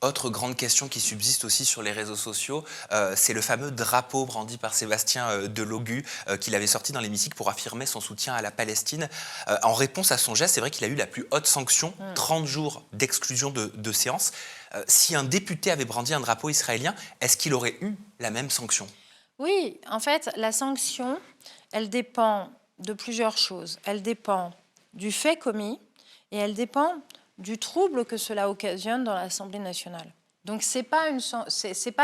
Autre grande question qui subsiste aussi sur les réseaux sociaux, c'est le fameux drapeau brandi par Sébastien Delogu qu'il avait sorti dans l'hémicycle pour affirmer son soutien à la Palestine. En réponse à son geste, c'est vrai qu'il a eu la plus haute sanction, 30 jours d'exclusion de séance. Si un député avait brandi un drapeau israélien, est-ce qu'il aurait eu la même sanction? Oui, en fait, la sanction, elle dépend de plusieurs choses. Elle dépend du fait commis et elle dépend du trouble que cela occasionne dans l'Assemblée nationale. Donc, c'est pas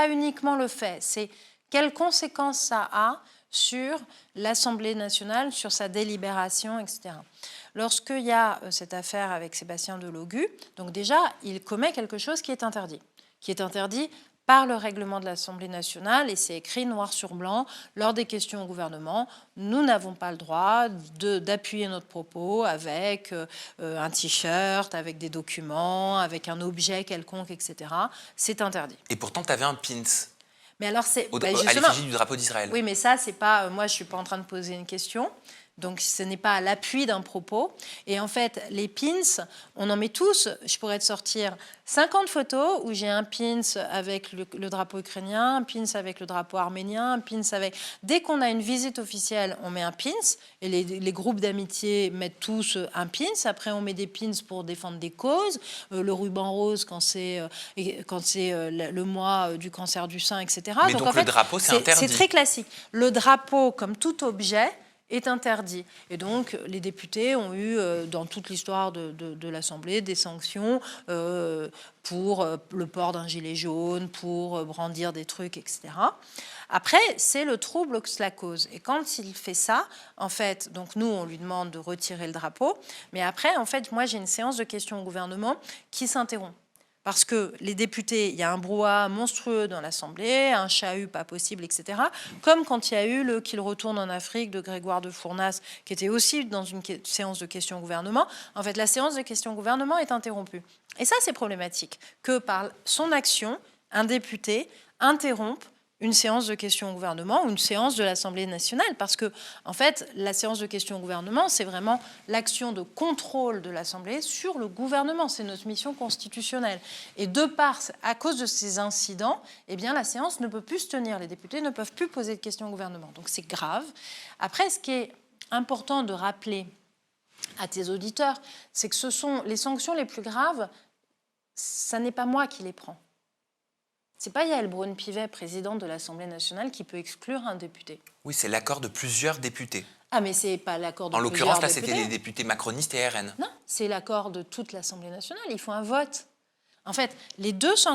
uniquement le fait, c'est quelles conséquences ça a sur l'Assemblée nationale, sur sa délibération, etc. Lorsqu'il y a cette affaire avec Sébastien Delogu, donc déjà, il commet quelque chose qui est interdit par le règlement de l'Assemblée nationale, et c'est écrit noir sur blanc, lors des questions au gouvernement, nous n'avons pas le droit d'appuyer notre propos avec un t-shirt, avec des documents, avec un objet quelconque, etc. C'est interdit. Et pourtant, tu avais un pins Mais alors, à l'effigie du drapeau d'Israël. Oui, mais ça, c'est pas... moi, je ne suis pas en train de poser une question. Donc, ce n'est pas à l'appui d'un propos. Et en fait, les pins, on en met tous. Je pourrais te sortir 50 photos où j'ai un pins avec le drapeau ukrainien, un pins avec le drapeau arménien, un pins avec... Dès qu'on a une visite officielle, on met un pins. Et les groupes d'amitié mettent tous un pins. Après, on met des pins pour défendre des causes. Le ruban rose quand c'est le mois du cancer du sein, etc. Mais donc en fait, le drapeau, c'est interdit. C'est très classique. Le drapeau, comme tout objet, est interdit. Et donc, les députés ont eu, dans toute l'histoire de l'Assemblée, des sanctions pour le port d'un gilet jaune, pour brandir des trucs, etc. Après, c'est le trouble que cela cause. Et quand il fait ça, en fait, donc nous, on lui demande de retirer le drapeau. Mais après, en fait, moi, j'ai une séance de questions au gouvernement qui s'interrompt. Parce que les députés, il y a un brouhaha monstrueux dans l'Assemblée, un chahut pas possible, etc. Comme quand il y a eu le « qu'il retourne en Afrique » de Grégoire de Fournas, qui était aussi dans une séance de questions au gouvernement. En fait, la séance de questions au gouvernement est interrompue. Et ça, c'est problématique, que par son action, un député interrompe une séance de questions au gouvernement ou une séance de l'Assemblée nationale. Parce que, en fait, la séance de questions au gouvernement, c'est vraiment l'action de contrôle de l'Assemblée sur le gouvernement. C'est notre mission constitutionnelle. Et à cause de ces incidents, eh bien, la séance ne peut plus se tenir. Les députés ne peuvent plus poser de questions au gouvernement. Donc, c'est grave. Après, ce qui est important de rappeler à tes auditeurs, c'est que ce sont les sanctions les plus graves, ça n'est pas moi qui les prends. C'est pas Yael Braun-Pivet, présidente de l'Assemblée nationale, qui peut exclure un député. Oui, c'est l'accord de plusieurs députés. Ah, mais c'est pas l'accord de plusieurs députés. En l'occurrence, là, c'était les députés macronistes et RN. Non, c'est l'accord de toute l'Assemblée nationale. Il faut un vote. En fait, les deux sont